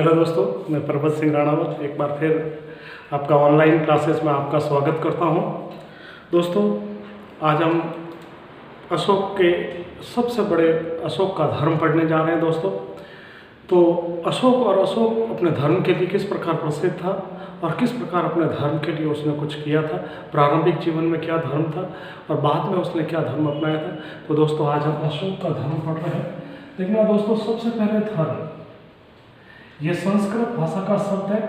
Hello दोस्तों, मैं प्रभत सिंह राणावत एक बार फिर आपका ऑनलाइन क्लासेस में आपका स्वागत करता हूं। दोस्तों, आज हम अशोक के सबसे बड़े अशोक का धर्म पढ़ने जा रहे हैं। दोस्तों, तो अशोक अपने धर्म के लिए किस प्रकार प्रसिद्ध था और किस प्रकार अपने धर्म के लिए उसने कुछ किया था, प्रारंभिक जीवन में क्या धर्म था और बाद में उसने क्या धर्म अपनाया था। तो दोस्तों, आज हम अशोक का धर्म पढ़ रहे हैं। देखना दोस्तों, सबसे पहले धर्म, ये संस्कृत भाषा का शब्द है।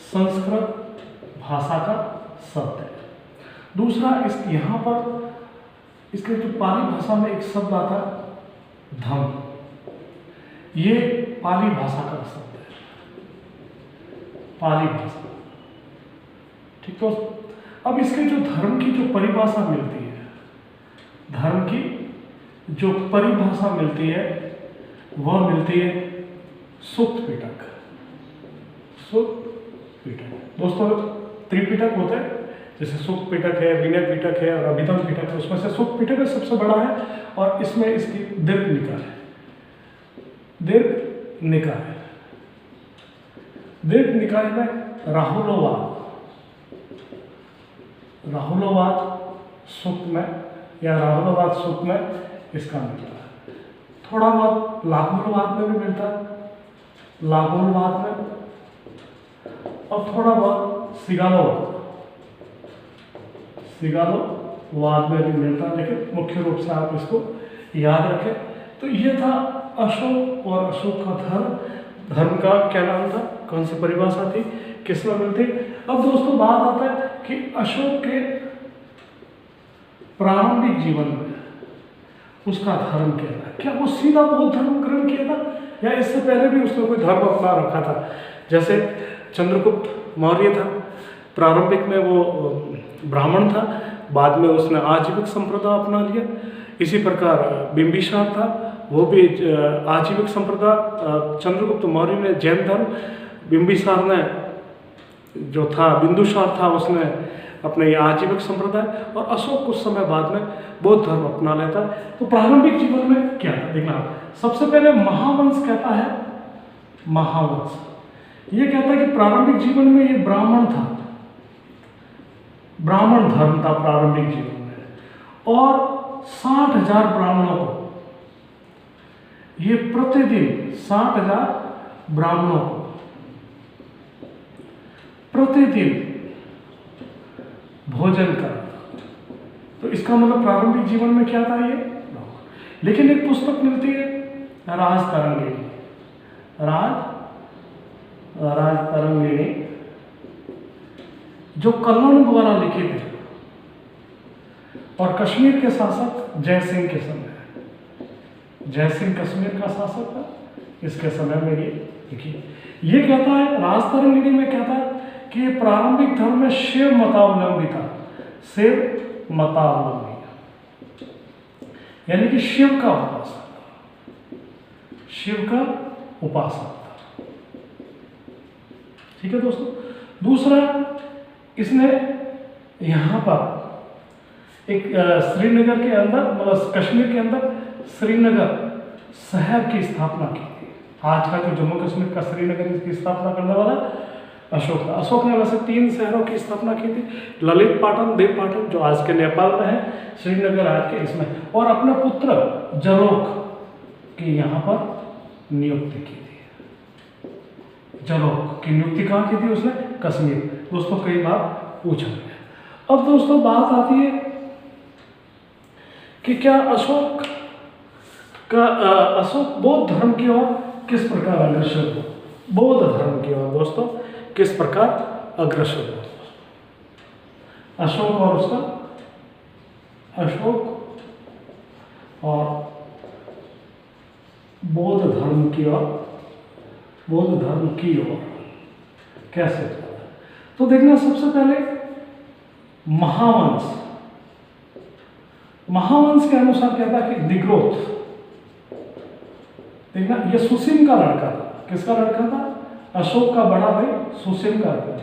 संस्कृत भाषा का शब्द है। दूसरा, इस यहाँ पर इसके जो पाली भाषा में एक शब्द आता है धम्म, ये पाली भाषा का शब्द है, पाली भाषा। ठीक, तो अब इसके जो धर्म की जो परिभाषा मिलती है, धर्म की जो परिभाषा मिलती है वह मिलती है सूक्त पिटक। सूक्त पिटक दोस्तों, त्रिपिटक होते हैं, जैसे सूक्त पिटक है, विनय पिटक है और अभिधम पिटक है। उसमें से सूक्त पिटक सबसे बड़ा है और इसमें इसकी दीर्घ निकाय है। दीर्घ निकाय, दीर्घ निकाय में राहुलोवाद सूक्त में या राहुलोवाद सूक्त में इसका मिलता है। थोड़ा बहुत लागुलवाद में भी मिलता है, लागुलवाद में, और थोड़ा बहुत सिगालोवाद में भी मिलता है, लेकिन मुख्य रूप से आप इसको याद रखें। तो ये था अशोक और अशोक का धर्म। धर्म का क्या नाम था, कौन सी परिभाषा थी, किस में मिलती। अब दोस्तों, बात आता है कि अशोक के प्रारंभिक जीवन में उसका धर्म क्या था। क्या वो सीधा बौद्ध धर्म ग्रहण किया था या इससे पहले भी उसने कोई धर्म अपना रखा था। जैसे चंद्रगुप्त मौर्य था, प्रारंभिक में वो ब्राह्मण था, बाद में उसने आजीविक संप्रदाय अपना लिया। इसी प्रकार बिंबिसार था, वो भी आजीविक संप्रदाय। चंद्रगुप्त मौर्य ने जैन धर्म, बिंबिसार ने जो था बिंदुसार था, उसने अपने आजीविक संप्रदाय, और अशोक कुछ समय बाद में बौद्ध धर्म अपना लेता है। तो प्रारंभिक जीवन में क्या था देखना, सबसे पहले महावंश कहता है, महावंश ये कहता है कि प्रारंभिक जीवन में ये ब्राह्मण था, ब्राह्मण धर्म था प्रारंभिक जीवन में, और 60,000 ब्राह्मणों को, ये प्रतिदिन 60,000 ब्राह्मणों को प्रतिदिन भोजन करता। तो इसका मतलब प्रारंभिक जीवन में क्या था ये। लेकिन एक पुस्तक मिलती है राजतरंगिणी, राजतरंगिणी, जो कल्लोल द्वारा लिखित है और कश्मीर के शासक जयसिंह के समय है। जयसिंह कश्मीर का शासक था, इसके समय में ये लिखी। ये कहता है, राजतरंगिणी में कहता है कि प्रारंभिक धर्म में शिव मतावलंबी था, शिव मतावलंबी, यानी कि शिव का उपासक था, शिव का उपासक था। ठीक है दोस्तों। दूसरा, इसने यहाँ पर एक श्रीनगर के अंदर, मतलब कश्मीर के अंदर श्रीनगर शहर की स्थापना की थी। आज का जो जम्मू कश्मीर का श्रीनगर, इसकी स्थापना करने वाला अशोक था। अशोक ने वैसे 3 शहरों की स्थापना की थी, ललित पाटन, देव पाटन जो आज के नेपाल में है, श्रीनगर आज के इसमें, और अपने पुत्र जलोक की यहाँ पर नियुक्ति की थी। जलोक की नियुक्ति कहाँ की थी उसने, कश्मीर। दोस्तों, कई बार पूछा गया। अब दोस्तों, बात आती है कि क्या अशोक बौद्ध धर्म की ओर किस प्रकार अग्रसर हुआ, बौद्ध धर्म की ओर दोस्तों किस प्रकार अग्रसर हुआ। अशोक और बौद्ध धर्म की ओर कैसे हुआ। तो देखना, सबसे पहले महावंश के अनुसार कहता है कि निग्रोथ, देखना, ये सुसिम का लड़का था। किसका लड़का था, अशोक का बड़ा भाई सुसिम का लड़का,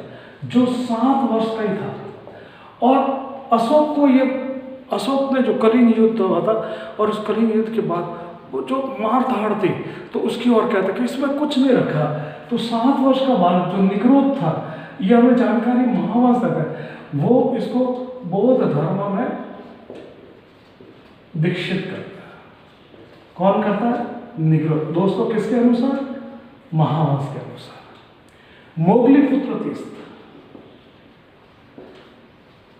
जो 7 वर्ष का ही था। और अशोक ने जो कलिंग युद्ध हुआ था, और उस कलिंग युद्ध के बाद वो जो मार धाड़ थी, तो उसकी ओर कहते कि इसमें कुछ नहीं रखा। तो 7 वर्ष का बालक जो निग्रोध था, ये हमें जानकारी महावंश तक है, वो इसको बौद्ध धर्म में दीक्षित करता है। कौन करता है? निग्रोध। दोस्तों किसके अनुसार? महावंश के अनुसार। मोगलीपुत्र तीर्थ,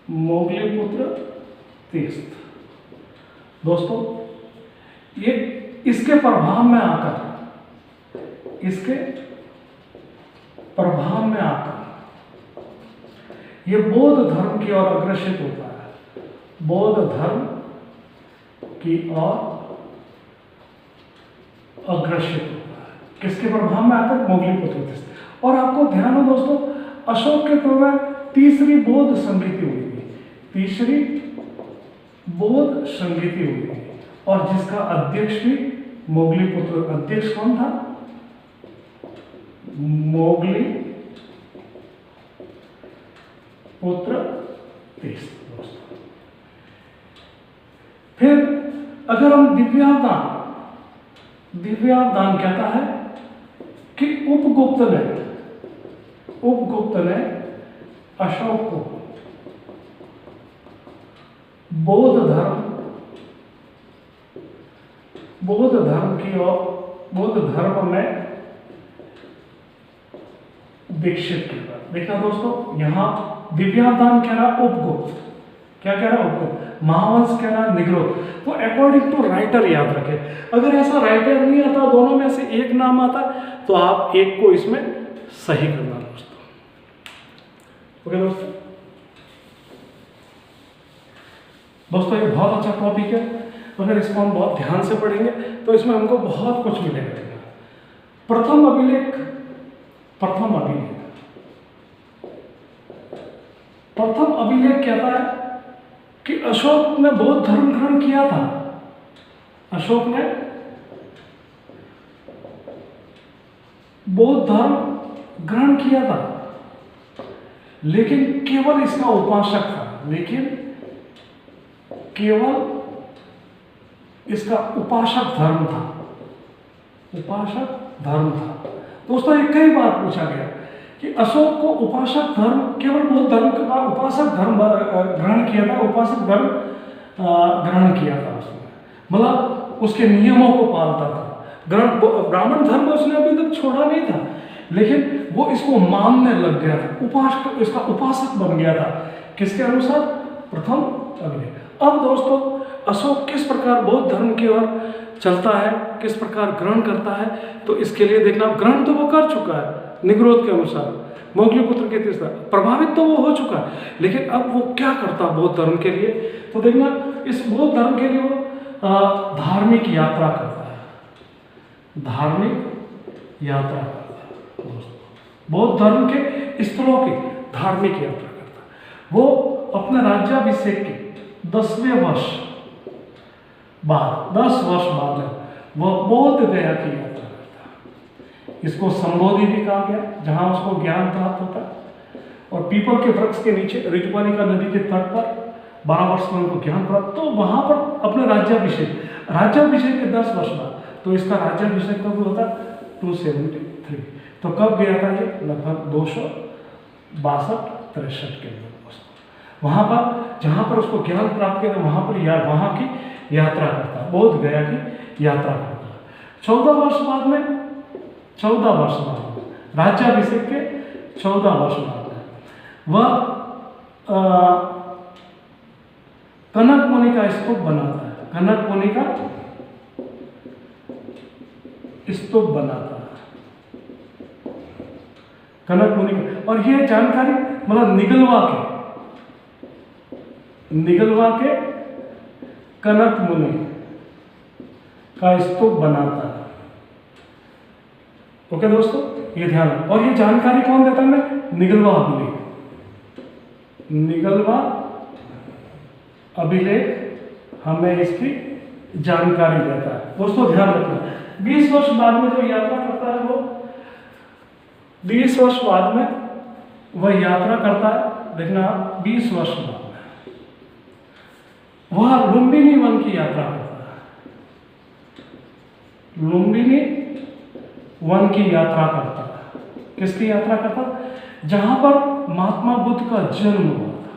मोगलीपुत्र तीर्थ दोस्तों, ये इसके प्रभाव में आकर, इसके प्रभाव में आकर ये बौद्ध धर्म की ओर अग्रसित होता है। बौद्ध धर्म की ओर अग्रसित होता है। किसके प्रभाव में आकर? मोगलीपुत्र तीर्थ। और आपको ध्यान हो दोस्तों, अशोक के समय तीसरी बौद्ध संगीति हुई थी, तीसरी बौद्ध संगीति हुई थी, और जिसका अध्यक्ष भी मोगलीपुत्र। अध्यक्ष कौन था? मोगली पुत्र तीर्थ दोस्तों। फिर अगर हम दिव्यावदान कहता है कि उपगुप्त ने अशोक को बौद्ध धर्म की ओर, बौद्ध धर्म में दीक्षित किया। देखना दोस्तों, यहां दिव्यावदान कह रहा उपगुप्त, क्या कह रहा? उपगुप्त। महावंश कह रहा निग्रोध। तो अकॉर्डिंग टू राइटर याद रखें। अगर ऐसा राइटर नहीं आता, दोनों में से एक नाम आता, तो आप एक को इसमें सही करना दोस्तों। ओके दोस्तों, ये बहुत अच्छा टॉपिक है। अगर इसको हम बहुत ध्यान से पढ़ेंगे तो इसमें हमको बहुत कुछ मिलेगा। प्रथम अभिलेख कहता है कि अशोक ने बौद्ध धर्म ग्रहण किया था। अशोक ने बौद्ध धर्म ग्रहण किया था, लेकिन केवल इसका उपासक था। लेकिन केवल इसका उपासक धर्म था। उपासक धर्म था दोस्तों। ये कई बार पूछा गया कि अशोक को उपासक धर्म, केवल बौद्ध धर्म का उपासक धर्म ग्रहण किया था, उपासक धर्म ग्रहण किया था उसने, मतलब उसके नियमों को पालता था। ब्राह्मण धर्म उसने अभी तक छोड़ा नहीं था, लेकिन वो इसको मानने लग गया था, इसका उपासक बन गया था। किसके अनुसार? प्रथम अभिलेख। अब दोस्तों, अशोक किस प्रकार बौद्ध धर्म की ओर चलता है, किस प्रकार ग्रहण करता है, तो इसके लिए देखना, ग्रहण तो वो कर चुका है निग्रोध के अनुसार, मोगलीपुत्र के तीर्थ, प्रभावित तो वो हो चुका है, लेकिन अब वो क्या करता बौद्ध धर्म के लिए, तो देखना, इस बौद्ध धर्म के लिए वो धार्मिक यात्रा करता है। धार्मिक यात्रा करता है दोस्तों, बौद्ध धर्म के स्थलों की धार्मिक यात्रा करता है। वो अपने राज्याभिषेक के 10वें वर्ष बाद, 10 वर्ष बाद वह बोध गया की यात्रा करता है। इसको संबोधि भी कहा गया, जहां उसको ज्ञान प्राप्त होता है। और पीपल के वृक्ष के नीचे ऋतुपालिका नदी के तट पर 12 वर्ष में उनको ज्ञान प्राप्त, तो वहां पर अपने राज्याभिषेक के 10 वर्ष बाद, तो इसका राज्याभिषेक कब होता? 273। तो कब गया था ये? लगभग 262-63 के अंदर वहां पर, जहां पर उसको ज्ञान प्राप्त किया, वहां पर वहां की यात्रा करता है, बोध गया की यात्रा करता है। 14 वर्ष बाद में राज्याभिषेक के 14 वर्ष बाद में वह कनक मुनि का स्तूप बनाता है। कनक मुनि का स्तूप बनाता है, कनक मुनि का। और यह जानकारी मतलब निगलवा के कनक मुनि का स्तूप बनाता है। ओके दोस्तों, ये ध्यान रखो। और ये जानकारी कौन देता है? निगलवा अभिलेख हमें इसकी जानकारी देता है। दोस्तों ध्यान रखना, 20 वर्ष बाद में जो यात्रा करता है, वो 20 वर्ष बाद में वह यात्रा करता है। देखना, 20 वर्ष बाद वह लुम्बिनी वन की यात्रा करता है। लुम्बिनी वन की यात्रा करता है। किसकी यात्रा करता? जहां पर महात्मा बुद्ध का जन्म हुआ था।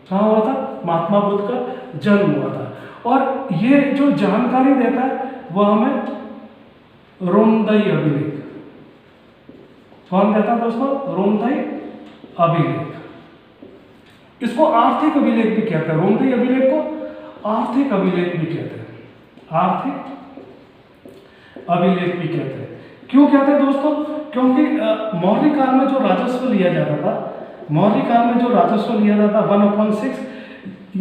कहाँ हुआ था? महात्मा बुद्ध का जन्म हुआ था। और ये जो जानकारी देता है वह हमें रोमदई अभिलेख। कौन देता है दोस्तों? रोमदई अभिलेख। इसको आर्थिक अभिलेख भी कहते हैं। रोमदई अभिलेख को आर्थिक अभिलेख भी कहते हैं। आर्थिक अभिलेख भी कहते हैं। क्यों कहते हैं दोस्तों? क्योंकि मौर्य काल में जो राजस्व लिया जाता था, मौर्य काल में जो राजस्व लिया जाता 1/6,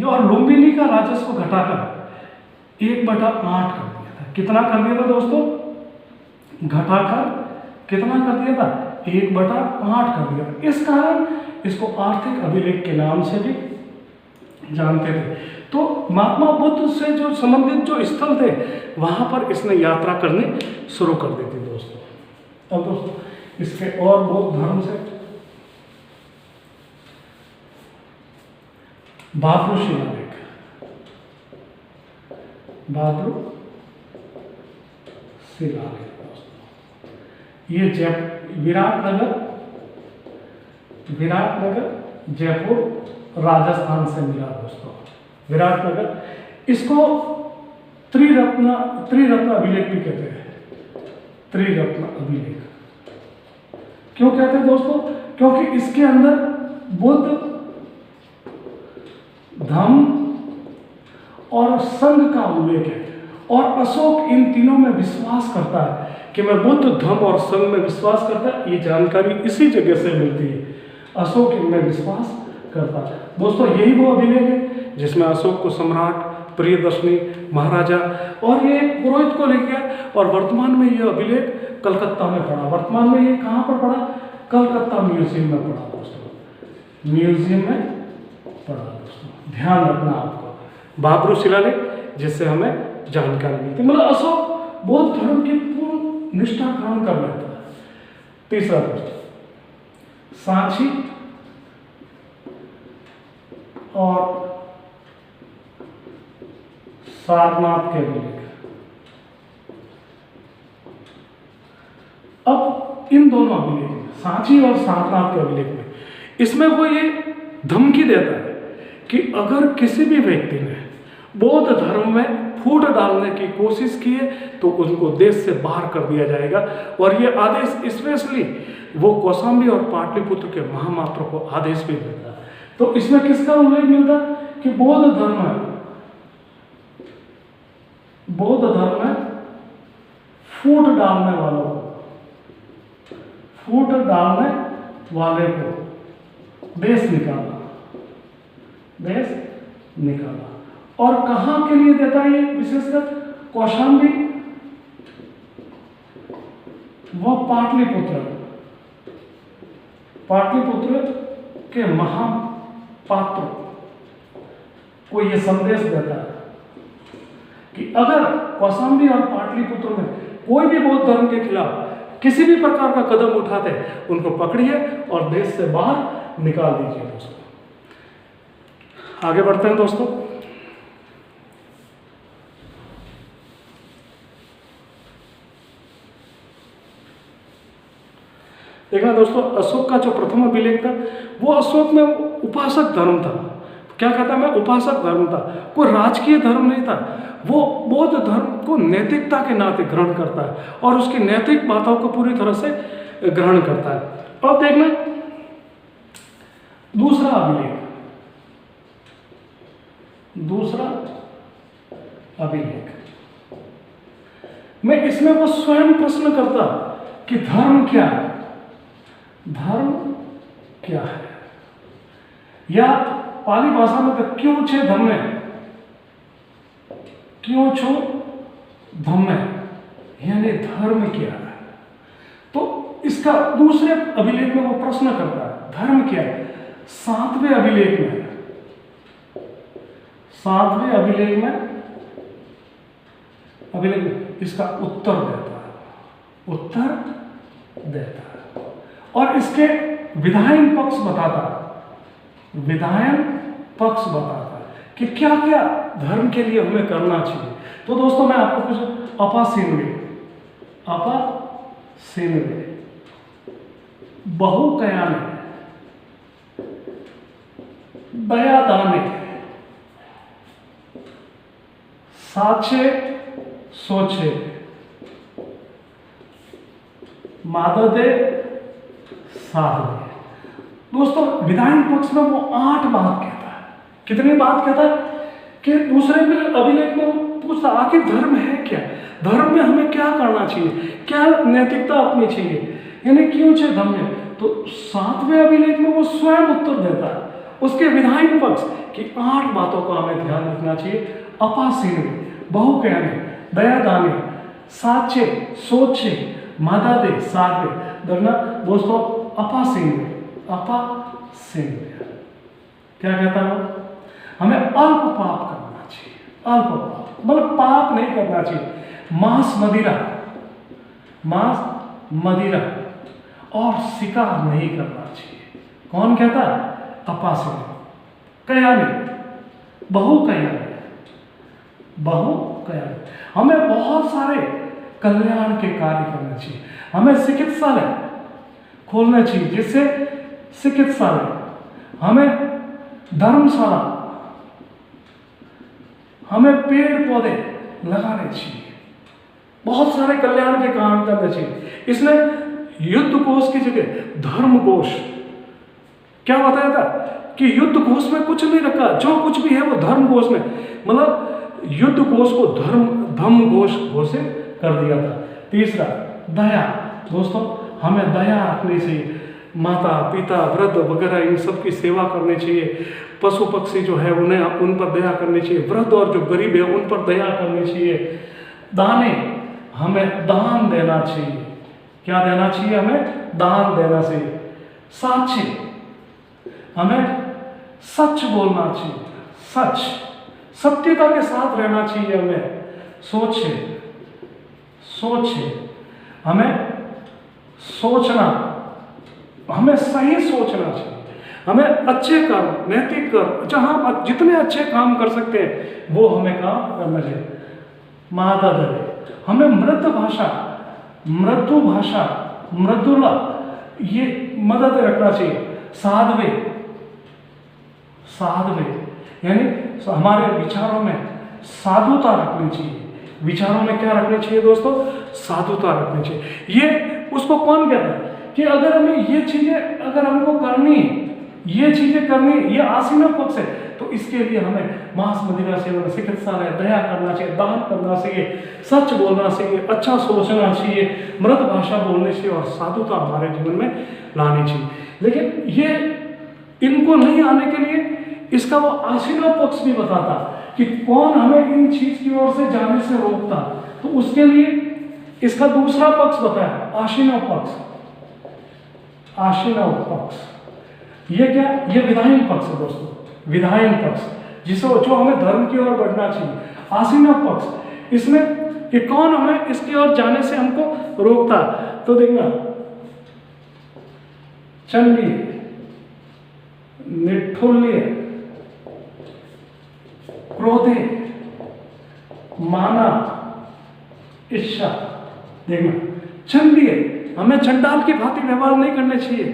और लुम्बिनी का राजस्व घटाकर 1/8 कर दिया था। कितना कर दिया था दोस्तों? घटाकर कितना कर दिया था? 1/8 कर दिया था। इस कारण इसको आर्थिक अभिलेख के नाम से भी जानते थे। तो महात्मा बुद्ध से जो संबंधित जो स्थल थे वहां पर इसने यात्रा करनी शुरू कर दी थी दोस्तों। अब दोस्तों इसके और बौद्ध धर्म से बाबरू शिलालेख। बाबरू शिलालेख दोस्तों, ये विराटनगर जयपुर राजस्थान से मिला दोस्तों। विराटनगर, इसको त्रिरत्न अभिलेख भी कहते हैं। त्रिरत्न अभिलेख क्यों कहते हैं दोस्तों? क्योंकि इसके अंदर बुद्ध, धम्म और संघ का उल्लेख है। और अशोक इन तीनों में विश्वास करता है कि मैं बुद्ध, धम्म और संघ में विश्वास करता है। ये जानकारी इसी जगह से मिलती है। अशोक इनमें विश्वास करता है दोस्तों। यही वो अभिलेख है जिसमें अशोक को सम्राट, प्रियदर्शनी, महाराजा और ये पुरोहित को लिख गया। और वर्तमान में यह अभिलेख कलकत्ता में पड़ा। वर्तमान में ये कहाँ पर पड़ा? कलकत्ता म्यूजियम में पड़ा दोस्तों। म्यूजियम में पड़ा दोस्तों। ध्यान रखना आपको बाबरू शिलालेख, जिससे हमें जानकारी मिलती। मतलब अशोक बौद्ध धर्म की पूर्ण निष्ठा ग्रहण कर लेता है। तीसरा प्रश्न, सांची और सारनाथ के अभिलेख। अब इन दोनों अभिलेख में, सांची और सारनाथ के अभिलेख में, इसमें वो ये धमकी देता है कि अगर किसी भी व्यक्ति ने बौद्ध धर्म में फूट डालने की कोशिश की है तो उनको देश से बाहर कर दिया जाएगा। और ये आदेश स्पेशली वो कौशाम्बी और पाटलिपुत्र के महामात्र को आदेश भी देता है। तो इसमें किसका उल्लेख मिलता है कि बौद्ध धर्म में फूट डालने वाले को देश निकाला। और कहां के लिए देता है ये? विशेषकर कौशाम्बी व पाटलिपुत्र के महापात्र को यह संदेश देता है कि अगर कौशाम्बी और पाटलिपुत्र में कोई भी बौद्ध धर्म के खिलाफ किसी भी प्रकार का कदम उठाते उनको पकड़िए और देश से बाहर निकाल दीजिए दोस्तों। आगे बढ़ते हैं दोस्तों। देखना दोस्तों, अशोक का जो प्रथम अभिलेख था वो अशोक में उपासक धर्म था। क्या कहता मैं? उपासक धर्म था, कोई राजकीय धर्म नहीं था। वो बौद्ध धर्म को नैतिकता के नाते ग्रहण करता है और उसकी नैतिक बातों को पूरी तरह से ग्रहण करता है। अब देखना दूसरा अभिलेख में, इसमें वो स्वयं प्रश्न करता कि धर्म क्या है, या पाली भाषा में तो क्यों छे धम्मे, यानी धर्म क्या है। तो इसका दूसरे अभिलेख में वो प्रश्न करता है धर्म क्या है। सातवें अभिलेख में इसका उत्तर देता है और इसके विधायन पक्ष बताता है कि क्या क्या धर्म के लिए हमें करना चाहिए। तो दोस्तों मैं आपको कुछ अपासीनवी अपसिन्वे, बहुकयाने, दयादाने, साचे सोचे, माददे साधवे। दोस्तों विधायक पक्ष में वो 8 बात कहता है। कितनी बात कहता है कि दूसरे में अभिलेख में वो पूछता आखिर धर्म है क्या, धर्म में हमें क्या करना चाहिए, क्या नैतिकता अपनी चाहिए, यानी क्यों चाहिए धर्म में। तो 7वें अभिलेख में वो स्वयं उत्तर देता है उसके विधायक पक्ष की 8 बातों को हमें ध्यान रखना चाहिए। अपासीने, बहुकयाने, दयादाने, साचे सोचे, मादादे साधवे। देखना दोस्तों, अपासीने, अपासीने क्या कहता है, हमें अल्प पाप करना चाहिए, अल्प पाप मतलब पाप नहीं करना चाहिए। मांस मदिरा और शिकार नहीं करना चाहिए। कौन कहता है, अपासीने। कयाने, बहुकयाने, हमें बहुत सारे कल्याण के कार्य करने चाहिए। हमें चिकित्सालय खोलना चाहिए, जिससे चिकित्सालय, हमें धर्मशाला, हमें पेड़ पौधे लगाने चाहिए, बहुत सारे कल्याण के काम करने चाहिए। इसने युद्ध कोष की जगह धर्म कोष, क्या बताया था कि युद्ध कोष में कुछ नहीं रखा, जो कुछ भी है वो धर्म कोष में, मतलब युद्ध कोष को धर्म कोष घोषित कर दिया था। तीसरा, दया। दोस्तों हमें दया रखनी चाहिए, माता पिता वृद्ध वगैरह इन सब की सेवा करनी चाहिए। पशु पक्षी जो है उन्हें उन पर दया करनी चाहिए। वृद्ध और जो गरीब है उन पर दया करनी चाहिए। दाने, हमें दान देना चाहिए। क्या देना चाहिए, हमें दान देना चाहिए। साचे, हमें सच बोलना चाहिए, सत्यता के साथ रहना चाहिए। हमें सोचे, हमें सोचना, हमें सही सोचना चाहिए। हमें अच्छे कर्म, नैतिक कर्म, जहां जितने अच्छे काम कर सकते हैं वो हमें काम करना चाहिए। माददे, हमें मृदुला ये मदद रखना चाहिए। साधवे यानी हमारे विचारों में साधुता रखनी चाहिए। विचारों में क्या रखनी चाहिए दोस्तों, साधुता रखनी चाहिए। ये उसको कौन कहता है कि अगर हमें ये चीजें, अगर हमको करनी है, ये चीजें करनी है, ये आसीना पक्ष है, तो इसके लिए हमें मांस मदिरा सेवन, चिकित्सालय, दया करना चाहिए, दान करना चाहिए, सच बोलना चाहिए, अच्छा सोचना चाहिए, मृत भाषा बोलने चाहिए और साधुता हमारे जीवन में लानी चाहिए। लेकिन ये इनको नहीं आने के लिए इसका वो आसीना पक्ष भी बताता कि कौन हमें इन चीज की ओर से जाने से रोकता। तो उसके लिए इसका दूसरा पक्ष बताया, आशीना पक्ष। ये क्या, ये विधायक पक्ष है दोस्तों, विधायक पक्ष जिसे जो हमें धर्म की ओर बढ़ना चाहिए। आसीना पक्ष, इसमें कि कौन हमें इसकी ओर जाने से हमको रोकता। तो देखना, चंडी, निठुल्य, क्रोधे, माना, इच्छा। देखना, चंडी, हमें चंडाल की भांति व्यवहार नहीं करने चाहिए।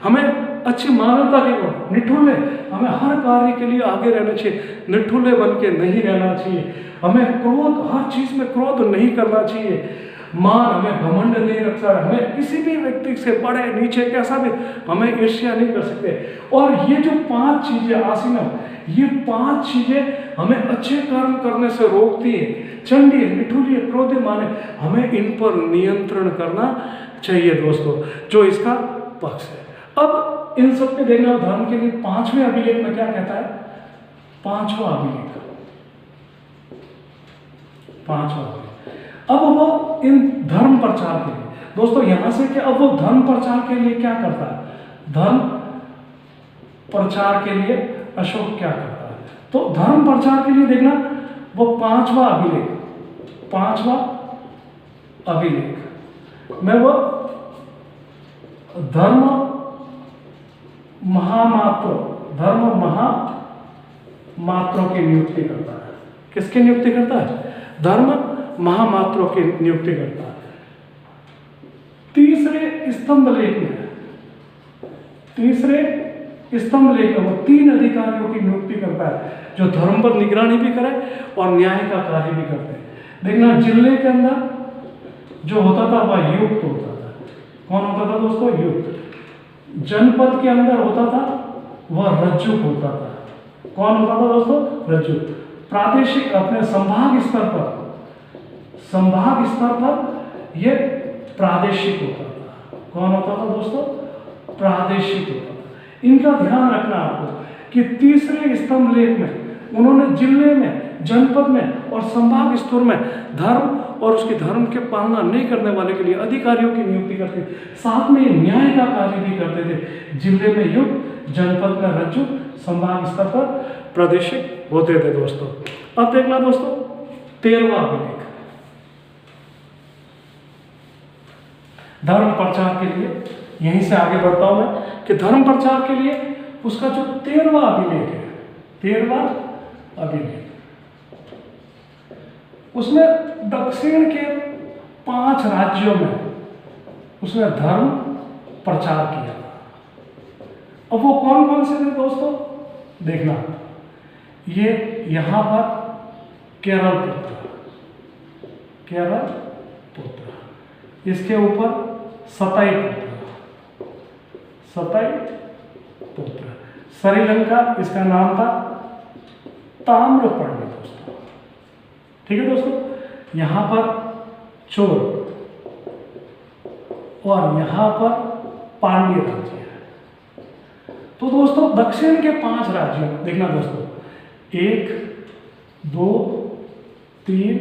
हमें अच्छी मानवता की ओर। निठुल्य, हमें हर कार्य के लिए आगे रहना चाहिए, निठुल्य बन के नहीं रहना चाहिए। हमें क्रोध, हर चीज में क्रोध नहीं करना चाहिए। मान, हमें घमंड नहीं रखना है। हमें किसी भी व्यक्ति से बड़े नीचे कैसा भी हमें ईर्ष्या नहीं कर सकते। और ये जो 5 चीजें आसीना, ये 5 चीजें हमें अच्छे कर्म करने से रोकती है। चंडी, निठुल्य, क्रोध, माने, हमें इन पर नियंत्रण करना चाहिए दोस्तों, जो इसका पक्ष है। अब इन सब के देखना धर्म के लिए 5वें अभिलेख में क्या कहता है, 5वां अभिलेख। अब वो इन धर्म प्रचार के लिए दोस्तों, यहां से कि अब वो धर्म प्रचार के लिए क्या करता है, धर्म प्रचार के लिए अशोक क्या करता है। तो धर्म प्रचार के लिए देखना वो 5वां अभिलेख में वो धर्म महामात्रों की नियुक्ति करता है। किसकी नियुक्ति करता है, धर्म महामात्रों की नियुक्ति करता है। स्तंभ लेख में, तीसरे स्तंभ लेख में वो 3 अधिकारियों की नियुक्ति करता है जो धर्म पर निगरानी भी करे और न्याय का कार्य भी करते हैं। देखना, जिले के अंदर जो होता था वह युक्त होता था। कौन होता था दोस्तों? युक्त। जनपद के अंदर होता था वह रज्जुक होता था। कौन होता था दोस्तों? रज्जुक। प्रादेशिक अपने संभाग स्तर पर यह प्रादेशिक होता था। कौन होता था दोस्तों? प्रादेशिक होता था। इनका ध्यान रखना आपको कि तीसरे स्तंभ लेख में उन्होंने जिले में, जनपद में और संभाग स्तर में धर्म और उसके धर्म के पालना नहीं करने वाले के लिए अधिकारियों की नियुक्ति करते थे। साथ में न्याय का कार्य भी करते थे। जिले में युक्त, जनपद में रज्जुक, संभाग स्तर पर प्रादेशिक होते थे दोस्तों। अब देखना दोस्तों 13वां अभिलेख, धर्म प्रचार के लिए। यहीं से आगे बढ़ता हूं मैं कि धर्म प्रचार के लिए उसका जो 13वां अभिलेख है, 13वां अभिलेख, उसमें दक्षिण के 5 राज्यों में उसने धर्म प्रचार किया था। अब वो कौन कौन से थे दोस्तों? देखना, ये यहां पर केरल पुत्र, इसके ऊपर सताई पुत्र, श्रीलंका, इसका नाम था ताम्रपर्णी दोस्तों। ठीक है दोस्तों, यहां पर चोल और यहां पर पांड्य राज्य है। तो दोस्तों दक्षिण के 5 राज्यों, देखना दोस्तों 1, 2, 3,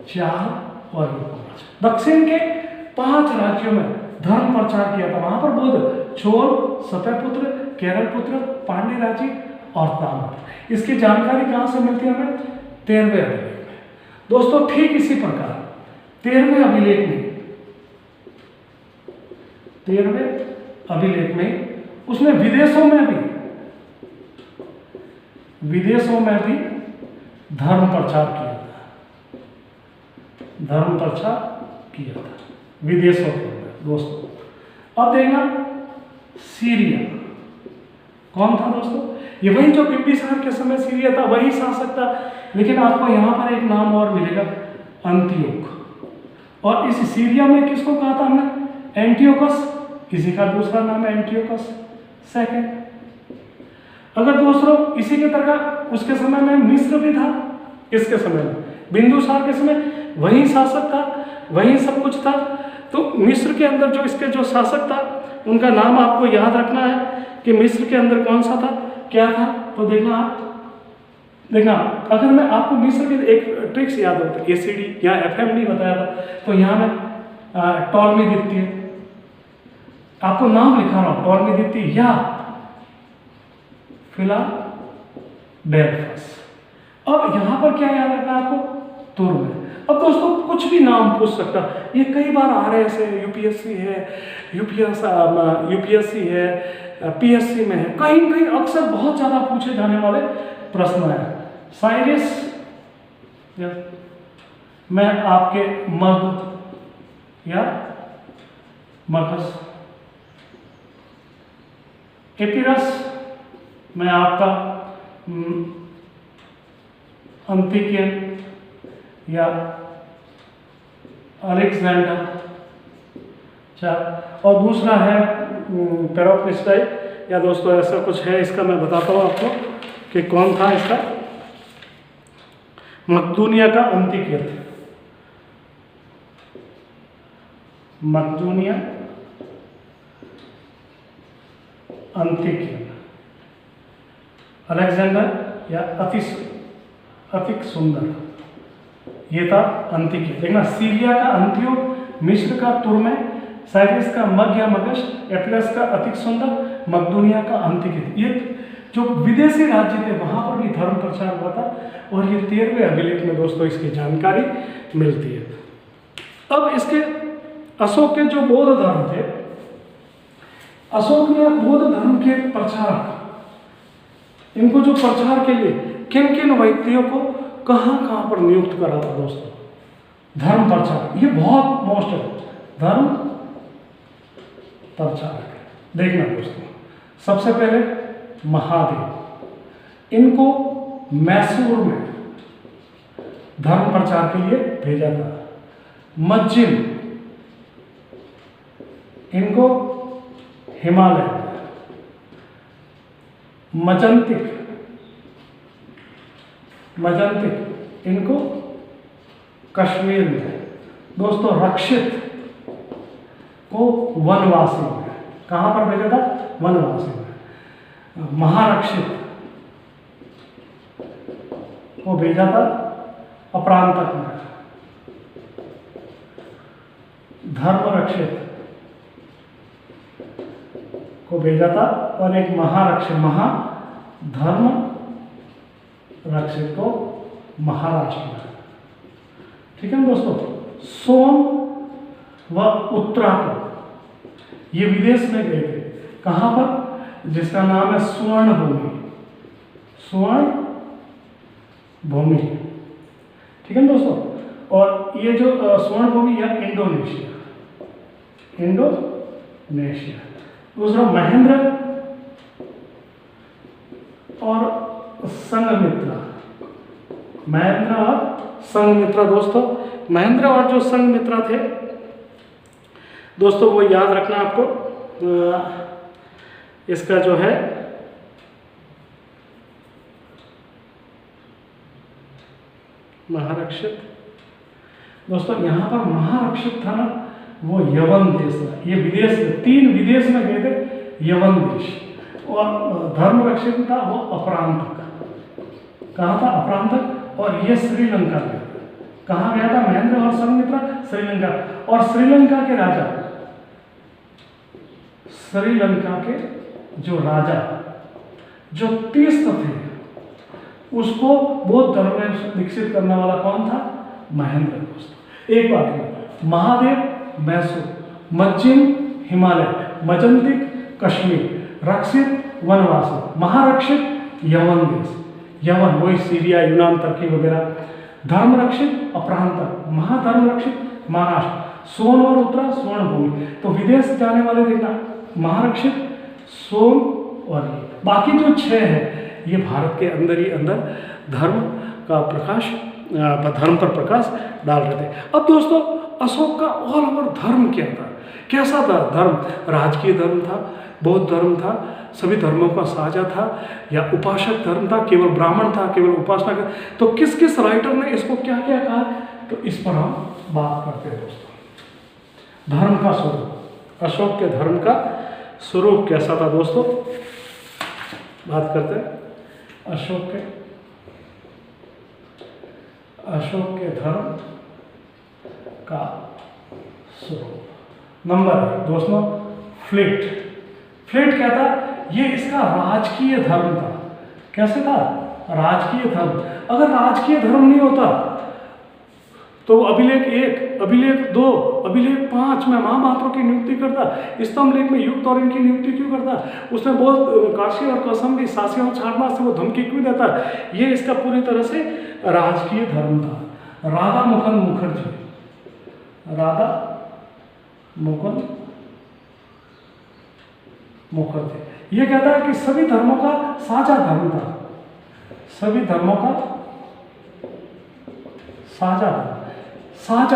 4 और 5, दक्षिण के 5 राज्यों में धर्म प्रचार किया था। वहां पर बुद्ध, चोल, सतपुत्र, केरल पुत्र, पांड्य राज्य और ताम्र। इसकी जानकारी कहां से मिलती है हमें? 13वें अभिलेख में दोस्तों। ठीक इसी प्रकार 13वें अभिलेख में उसने विदेशों में भी धर्म प्रचार किया था विदेशों के अंदर दोस्तों। अब देखना सीरिया, कौन था दोस्तों? ये वही जो बिम्बिसार के समय सीरिया था, वही शासक था। लेकिन आपको यहाँ पर एक नाम और मिलेगा, अंतियोक। और इस सीरिया में किसको कहा था हमने? एंटियोकस। इसी का दूसरा नाम है एंटियोकस सेकंड। अगर दोस्तों इसी के तरह उसके समय में मिस्र भी था, इसके समय में बिंदुसार के समय वही शासक था, वही सब कुछ था। तो मिस्र के अंदर जो इसके जो शासक था उनका नाम आपको याद रखना है कि मिस्र के अंदर कौन सा था, क्या था। तो देखना अगर मैं आपको मिस्र के एक ट्रिक्स याद होता है, एसीडी या एफएमडी बताया था, तो यहाँ मैं टॉलमी द्वितीय आपको नाम लिखा रहा हूँ, टॉलमी द्वितीय या फिलाडेल्फस। अब यहाँ पर क्या याद रखना है आपको? तुर्क। अब दोस्तों कुछ भी नाम पूछ सकता, ये कई बार आ रहे हैं, यूपीएससी है, पीएससी में है, कहीं अक्सर बहुत ज़्यादा पूछे जाने वाले प्रश्न है। साइरस मैं आपके मग या मगस, एपिरस मैं आपका अंतिकियन या अलेक्जेंडर, और दूसरा है पेरोप्लिस्टाई या दोस्तों ऐसा कुछ है, इसका मैं बताता हूँ आपको कि कौन था इसका। मकदूनिया का अंतिकियन, मकदूनिया अंतिकियन, अलेक्जेंडर या अतिक सुंदर, ये था अंतिकियन। देखना सीरिया का अंत्योक, मिस्र का तुर्मे, साइरस का मग या मगश, एपिरस का अतिक सुंदर, मकदूनिया का अंतिकियन, ये जो विदेशी राज्य थे वहां पर भी धर्म प्रचार हुआ था। और ये 13वें अभिलेख में दोस्तों इसकी जानकारी मिलती है। अब इसके अशोक के जो बौद्ध धर्म थे, अशोक ने बौद्ध धर्म के प्रचारक, इनको जो प्रचार के लिए किन किन व्यक्तियों को कहाँ पर नियुक्त करा था दोस्तों? धर्म प्रचार, ये बहुत मोस्ट है, धर्म प्रचारक। देखना दोस्तों, सबसे पहले महादेव, इनको मैसूर में धर्म प्रचार के लिए भेजा था। मज्जिम, इनको हिमालय में। मजंतिक, इनको कश्मीर में। दोस्तों रक्षित को वनवासी में। कहाँ पर भेजा था? वनवासी में। महारक्षित को भेजा था अपरांतक में। धर्मरक्षित को भेजा था, और एक धर्म रक्षित को महाराष्ट्र में। ठीक है दोस्तों। सोन व उत्तरा को ये विदेश में गए थे। कहाँ पर? जिसका नाम है स्वर्ण भूमि। ठीक है दोस्तों। और ये जो स्वर्ण भूमि या इंडोनेशिया। दूसरा महेंद्र और संघमित्रा। दोस्तों महेंद्र और जो संघमित्रा थे दोस्तों, वो याद रखना आपको। इसका जो है महारक्षित, दोस्तों यहाँ पर महारक्षित था ना, वो यवन देश था। ये विदेश, 3 विदेश में गए थे, यवन देश। और धर्मरक्षित था वो अपरांतक। कहाँ था? अपरांतक। और ये श्रीलंका में। कहाँ गया था महेंद्र और संघमित्रा? श्रीलंका। और श्रीलंका के राजा जो तीर्थ थे, उसको बौद्ध धर्म में दीक्षित करने वाला कौन था? महेंद्र। दोस्तों एक बात है, महादेव मैसूर, मज्जिम हिमालय, मजंतिक कश्मीर, रक्षित वनवासी, महारक्षित यवन देश, यवन वही सीरिया, यूनान, तुर्की वगैरह, धर्मरक्षित अपरांतक, महाधर्मरक्षित महाराष्ट्र, सोन और उत्तरा स्वर्ण भूमि। तो विदेश जाने वाले देखना, महारक्षित, सोन और ये बाकी जो 6 है, ये भारत के अंदर ही अंदर धर्म पर प्रकाश डाल रहे थे। अब दोस्तों अशोक का ऑल ओवर धर्म क्या था? कैसा था धर्म? राजकीय धर्म था, बौद्ध धर्म था, सभी धर्मों का साझा था, या उपासक धर्म था, केवल ब्राह्मण था, केवल उपासना का? तो किस किस राइटर ने इसको क्या क्या कहा, तो इस पर हम बात करते हैं दोस्तों। धर्म का स्वरूप, अशोक के धर्म का स्वरूप कैसा था दोस्तों? बात करते हैं अशोक के धर्म का स्वरूप। नंबर 1 दोस्तों, फ्लीट क्या था? ये इसका राजकीय धर्म था। कैसे था? राजकीय धर्म। अगर राजकीय धर्म नहीं होता तो अभिलेख 1, अभिलेख 2, अभिलेख 5 में महामात्रों की नियुक्ति करता, स्तंभ लेख में युक्त और इनकी नियुक्ति क्यों करता, उसमें बहुत काशी और कौसंबी, सासी और छाड़ना से वो धमकी क्यों देता? ये इसका पूरी तरह से राजकीय धर्म था। राधा मोहन मुखर्जी ये कहता है कि सभी धर्मों का साझा धर्म था, सभी धर्मों का साझा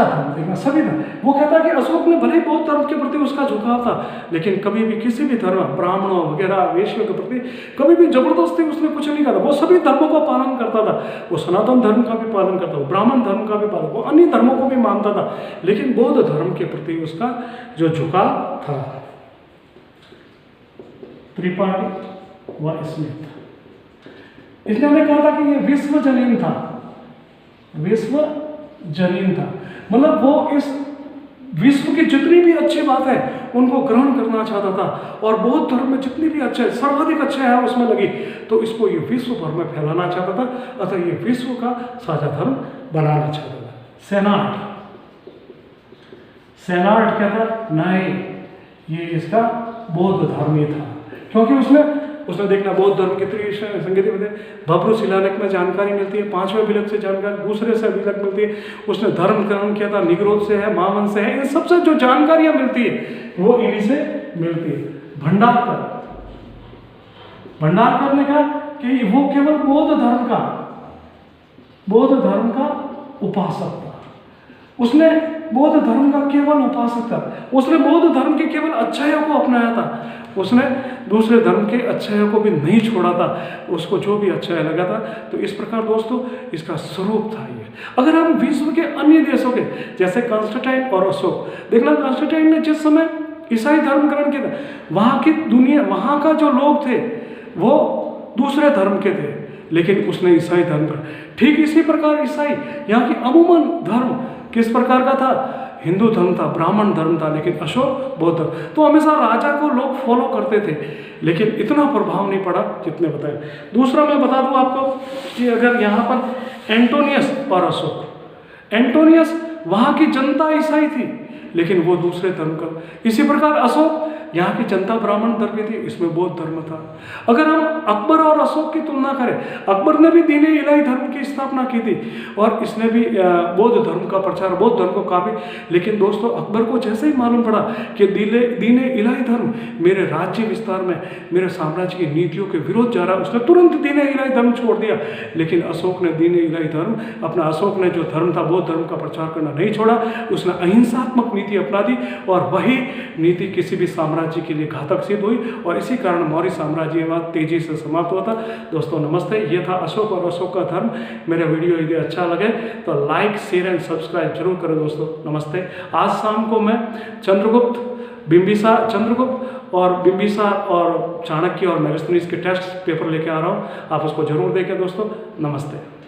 धर्म देखना, सभी धर्म। वो कहता है कि अशोक ने भले ही बौद्ध धर्म के प्रति उसका झुकाव था, लेकिन कभी भी किसी भी धर्म, ब्राह्मणों वगैरह वेश्यों के प्रति कभी भी जबरदस्ती उसने कुछ नहीं कहा। वो सभी धर्मों का पालन करता था। वो सनातन धर्म का भी पालन करता था, ब्राह्मण धर्म का भी पालन, वो अन्य धर्मों को भी मानता था, लेकिन बौद्ध धर्म के प्रति उसका जो झुकाव था। त्रिपाठी व स्मिथ, इसने कहा था कि ये विश्वजनीन था, मतलब वो इस विश्व की जितनी भी अच्छी बात है उनको ग्रहण करना चाहता था, और बौद्ध धर्म में जितनी भी अच्छे सर्वाधिक अच्छे हैं उसमें लगी, तो इसको ये विश्व भर में फैलाना चाहता था, अतः ये विश्व का साझा धर्म बनाना चाहता था। सेनार्ट कहता नहीं, ये इसका बौद्ध धर्म ही था, क्योंकि उसने देखना बौद्ध धर्म की संगति में भब्रू शिलालेख में जानकारी मिलती है, 5वें विलक से जानकारी, दूसरे से विलक मिलती है। उसने धर्म ग्रहण किया था, निग्रोध से है, महावंश से है, इन सबसे जो जानकारियां मिलती है वो इन्हीं से मिलती है। भंडारकर ने कहा कि वो केवल बौद्ध धर्म का उपासक था। उसने बौद्ध धर्म का केवल उपासक था। उसने बौद्ध धर्म के केवल अच्छाइयों को अपनाया था। उसने दूसरे धर्म के अच्छाइयों को भी नहीं छोड़ा था। उसको जो भी अच्छा लगा था। तो इस प्रकार दोस्तों इसका स्वरूप था ये। अगर हम विश्व के अन्य देशों के जैसे कंस्टेंटाइन और अशोक देखना, कंस्टेंटाइन ने जिस समय ईसाई धर्म ग्रहण किया था, वहाँ का जो लोग थे वो दूसरे धर्म के थे, लेकिन उसने ईसाई धर्म पर। ठीक इसी प्रकार ईसाई यहाँ की अमूमन धर्म किस प्रकार का था? हिंदू धर्म था, ब्राह्मण धर्म था, लेकिन अशोक बौद्ध धर्म। तो हमेशा राजा को लोग फॉलो करते थे, लेकिन इतना प्रभाव नहीं पड़ा जितने बताए। दूसरा मैं बता दूं आपको कि अगर यहाँ पर एंटोनियस और अशोक, एंटोनियस वहाँ की जनता ईसाई थी, लेकिन वो दूसरे धर्म का। इसी प्रकार अशोक यहाँ की जनता ब्राह्मण धर्म की थी, इसमें बौद्ध धर्म था। अगर हम अकबर और अशोक की तुलना करें, अकबर ने भी दीन इलाही धर्म की स्थापना की थी और इसने भी बौद्ध धर्म का प्रचार, बौद्ध धर्म को काफी। लेकिन दोस्तों अकबर को जैसे ही मालूम पड़ा कि दीन इलाही धर्म मेरे राज्य विस्तार में, मेरे साम्राज्य की नीतियों के विरोध जा रहा है, उसने तुरंत दीन इलाही धर्म छोड़ दिया। लेकिन अशोक ने दीन इलाही धर्म अपना, अशोक ने जो धर्म था बौद्ध धर्म का प्रचार करना नहीं छोड़ा। उसने अहिंसात्मक नीति अपना दी और वही नीति किसी भी साम्राज्य के लिए घातक सिद्ध हुई और इसी कारण मौर्य साम्राज्यवाद तेजी से समाप्त हुआ था। दोस्तों नमस्ते, ये था अशोक और अशोक का धर्म। मेरा वीडियो यदि अच्छा लगे तो लाइक, शेयर एंड सब्सक्राइब जरूर करें दोस्तों। नमस्ते। आज शाम को मैं चंद्रगुप्त और बिंबिसार और चाणक्य और मेगास्थनीज के टेस्ट पेपर लेके आ रहा हूँ। आप उसको जरूर देखें दोस्तों। नमस्ते।